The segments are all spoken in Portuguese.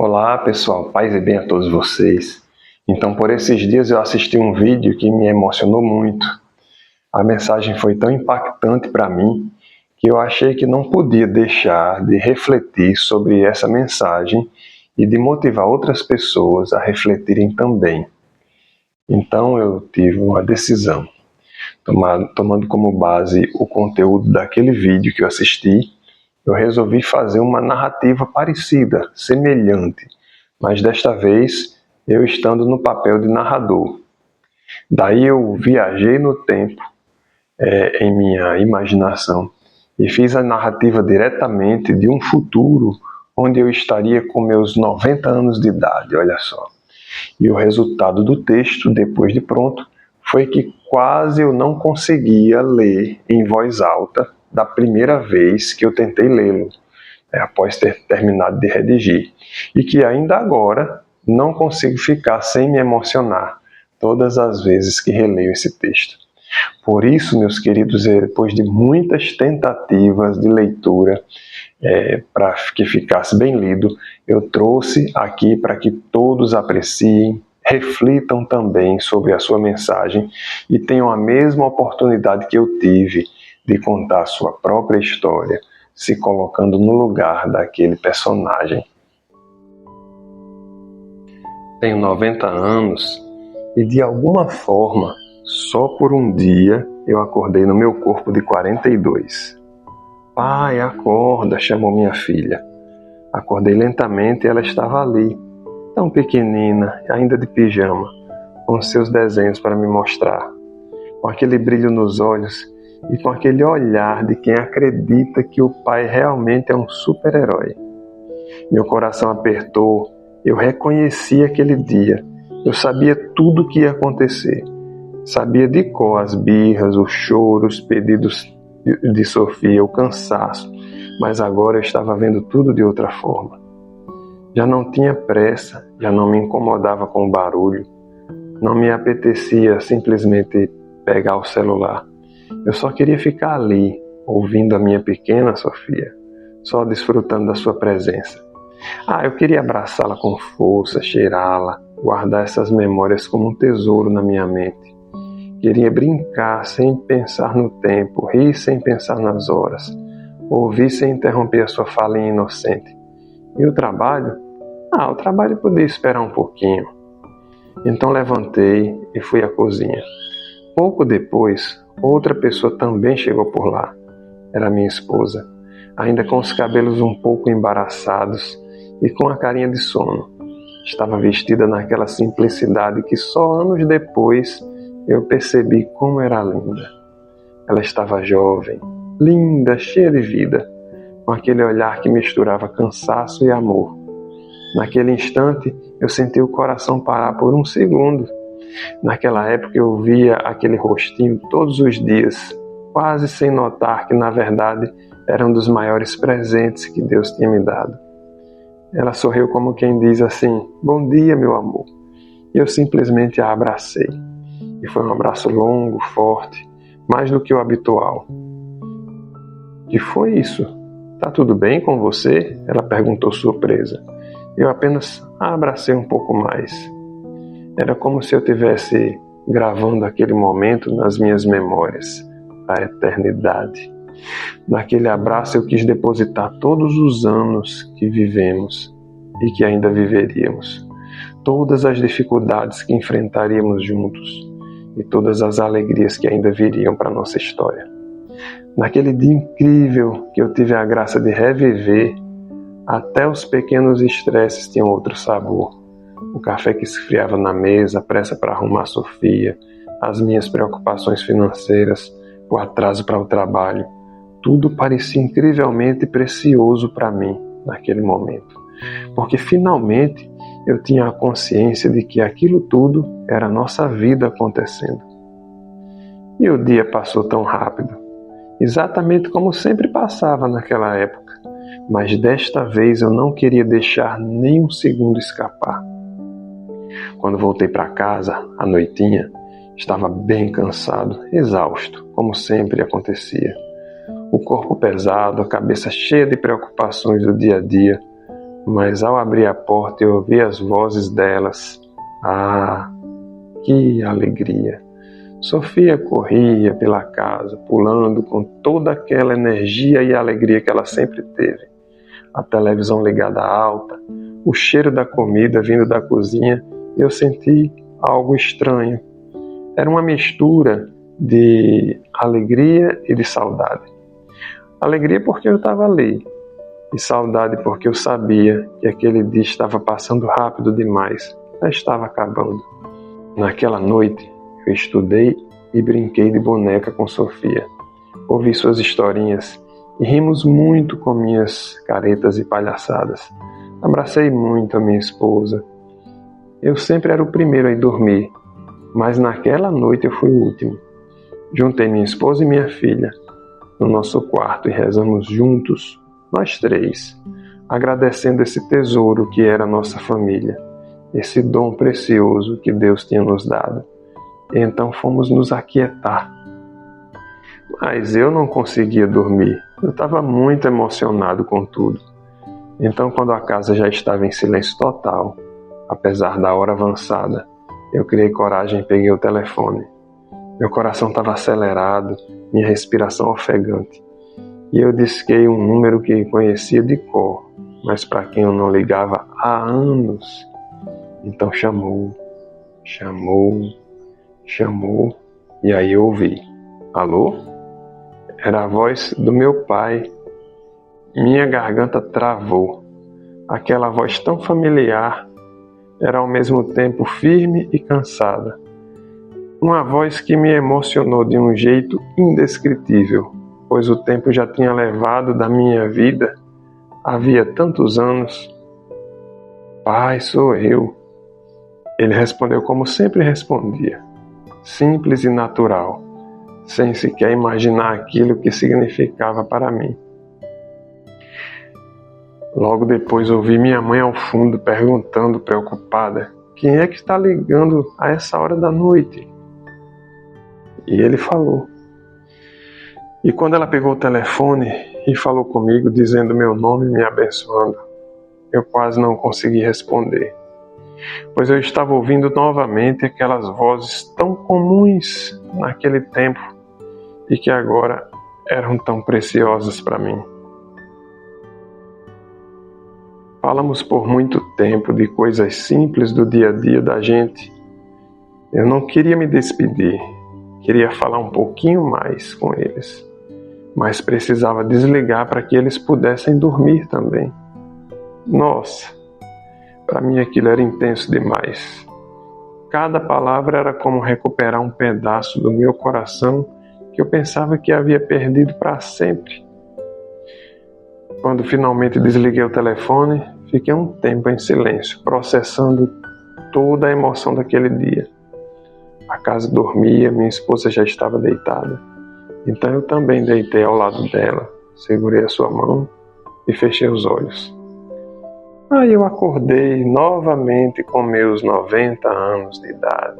Olá pessoal, paz e bem a todos vocês. Então, por esses dias eu assisti um vídeo que me emocionou muito. A mensagem foi tão impactante para mim que eu achei que não podia deixar de refletir sobre essa mensagem e de motivar outras pessoas a refletirem também. Então eu tive uma decisão, tomando como base o conteúdo daquele vídeo que eu assisti. Eu resolvi fazer uma narrativa parecida, semelhante, mas desta vez eu estando no papel de narrador. Daí eu viajei no tempo, em minha imaginação, e fiz a narrativa diretamente de um futuro onde eu estaria com meus 90 anos de idade, olha só. E o resultado do texto, depois de pronto, foi que quase eu não conseguia ler em voz alta da primeira vez que eu tentei lê-lo, após ter terminado de redigir. E que ainda agora não consigo ficar sem me emocionar todas as vezes que releio esse texto. Por isso, meus queridos, depois de muitas tentativas de leitura, para que ficasse bem lido, eu trouxe aqui para que todos apreciem, reflitam também sobre a sua mensagem e tenham a mesma oportunidade que eu tive de contar a sua própria história, se colocando no lugar daquele personagem. Tenho 90 anos e de alguma forma, só por um dia, eu acordei no meu corpo de 42. Pai, acorda, chamou minha filha. Acordei lentamente e ela estava ali, tão pequenina, ainda de pijama, com seus desenhos para me mostrar, com aquele brilho nos olhos e com aquele olhar de quem acredita que o pai realmente é um super-herói. Meu coração apertou, eu reconheci aquele dia, eu sabia tudo o que ia acontecer. Sabia de cor as birras, o choro, os pedidos de Sofia, o cansaço, mas agora eu estava vendo tudo de outra forma. Já não tinha pressa, já não me incomodava com o barulho, não me apetecia simplesmente pegar o celular. Eu só queria ficar ali, ouvindo a minha pequena Sofia, só desfrutando da sua presença. Eu queria abraçá-la com força, cheirá-la, guardar essas memórias como um tesouro na minha mente. Queria brincar sem pensar no tempo, rir sem pensar nas horas, ouvir sem interromper a sua falinha inocente. E o trabalho? O trabalho podia esperar um pouquinho. Então levantei e fui à cozinha. Pouco depois, outra pessoa também chegou por lá. Era minha esposa, ainda com os cabelos um pouco embaraçados e com a carinha de sono. Estava vestida naquela simplicidade que só anos depois eu percebi como era linda. Ela estava jovem, linda, cheia de vida, com aquele olhar que misturava cansaço e amor. Naquele instante, eu senti o coração parar por um segundo. Naquela época eu via aquele rostinho todos os dias, quase sem notar que, na verdade, era um dos maiores presentes que Deus tinha me dado. Ela sorriu como quem diz assim: "Bom dia, meu amor." E eu simplesmente a abracei. E foi um abraço longo, forte, mais do que o habitual. "Que foi isso? Tá tudo bem com você?" Ela perguntou surpresa. Eu apenas a abracei um pouco mais. Era como se eu estivesse gravando aquele momento nas minhas memórias, a eternidade. Naquele abraço eu quis depositar todos os anos que vivemos e que ainda viveríamos, todas as dificuldades que enfrentaríamos juntos e todas as alegrias que ainda viriam para a nossa história. Naquele dia incrível que eu tive a graça de reviver, até os pequenos estresses tinham outro sabor. O café que esfriava na mesa, a pressa para arrumar a Sofia, as minhas preocupações financeiras, o atraso para o trabalho, tudo parecia incrivelmente precioso para mim naquele momento. Porque finalmente eu tinha a consciência de que aquilo tudo era a nossa vida acontecendo. E o dia passou tão rápido, exatamente como sempre passava naquela época, mas desta vez eu não queria deixar nem um segundo escapar. Quando voltei para casa, à noitinha, estava bem cansado, exausto, como sempre acontecia. O corpo pesado, a cabeça cheia de preocupações do dia a dia, mas ao abrir a porta eu ouvi as vozes delas. Ah, que alegria! Sofia corria pela casa, pulando com toda aquela energia e alegria que ela sempre teve. A televisão ligada alta, o cheiro da comida vindo da cozinha, e eu senti algo estranho. Era uma mistura de alegria e de saudade. Alegria porque eu estava ali, e saudade porque eu sabia que aquele dia estava passando rápido demais, já estava acabando. Naquela noite, eu estudei e brinquei de boneca com Sofia. Ouvi suas historinhas e rimos muito com minhas caretas e palhaçadas. Abracei muito a minha esposa. Eu sempre era o primeiro a ir dormir, mas naquela noite eu fui o último. Juntei minha esposa e minha filha no nosso quarto e rezamos juntos, nós três, agradecendo esse tesouro que era a nossa família, esse dom precioso que Deus tinha nos dado. E então fomos nos aquietar. Mas eu não conseguia dormir. Eu estava muito emocionado com tudo. Então, quando a casa já estava em silêncio total, apesar da hora avançada, eu criei coragem e peguei o telefone. Meu coração estava acelerado, minha respiração ofegante. E eu disquei um número que conhecia de cor, mas para quem eu não ligava há anos. Então chamou, e aí eu ouvi. Alô? Era a voz do meu pai. Minha garganta travou. Aquela voz tão familiar era ao mesmo tempo firme e cansada. Uma voz que me emocionou de um jeito indescritível, pois o tempo já tinha levado da minha vida havia tantos anos. Pai, sou eu. Ele respondeu como sempre respondia, simples e natural, sem sequer imaginar aquilo que significava para mim. Logo depois ouvi minha mãe ao fundo perguntando, preocupada, quem é que está ligando a essa hora da noite? E ele falou. E quando ela pegou o telefone e falou comigo, dizendo meu nome e me abençoando, eu quase não consegui responder, pois eu estava ouvindo novamente aquelas vozes tão comuns naquele tempo e que agora eram tão preciosas para mim. Falamos por muito tempo de coisas simples do dia a dia da gente. Eu não queria me despedir, queria falar um pouquinho mais com eles, mas precisava desligar para que eles pudessem dormir também. Nossa, para mim aquilo era intenso demais. Cada palavra era como recuperar um pedaço do meu coração que eu pensava que havia perdido para sempre. Quando finalmente desliguei o telefone, fiquei um tempo em silêncio, processando toda a emoção daquele dia. A casa dormia, minha esposa já estava deitada. Então eu também deitei ao lado dela, segurei a sua mão e fechei os olhos. Aí eu acordei novamente com meus 90 anos de idade.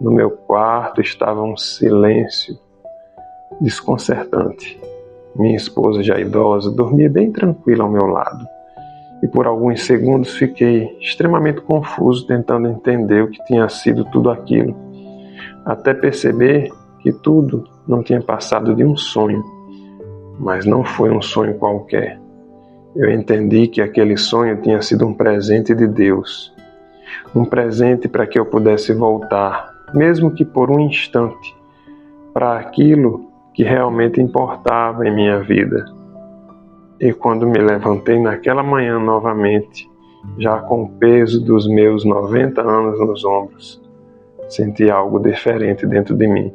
No meu quarto estava um silêncio desconcertante. Minha esposa, já idosa, dormia bem tranquila ao meu lado. E por alguns segundos fiquei extremamente confuso, tentando entender o que tinha sido tudo aquilo. Até perceber que tudo não tinha passado de um sonho. Mas não foi um sonho qualquer. Eu entendi que aquele sonho tinha sido um presente de Deus. Um presente para que eu pudesse voltar, mesmo que por um instante, para aquilo que realmente importava em minha vida. E quando me levantei naquela manhã novamente, já com o peso dos meus 90 anos nos ombros, senti algo diferente dentro de mim.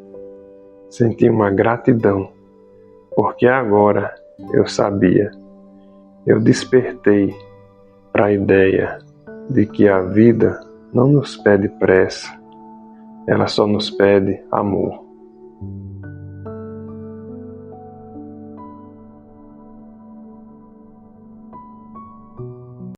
Senti uma gratidão, porque agora eu sabia, eu despertei para a ideia de que a vida não nos pede pressa, ela só nos pede amor.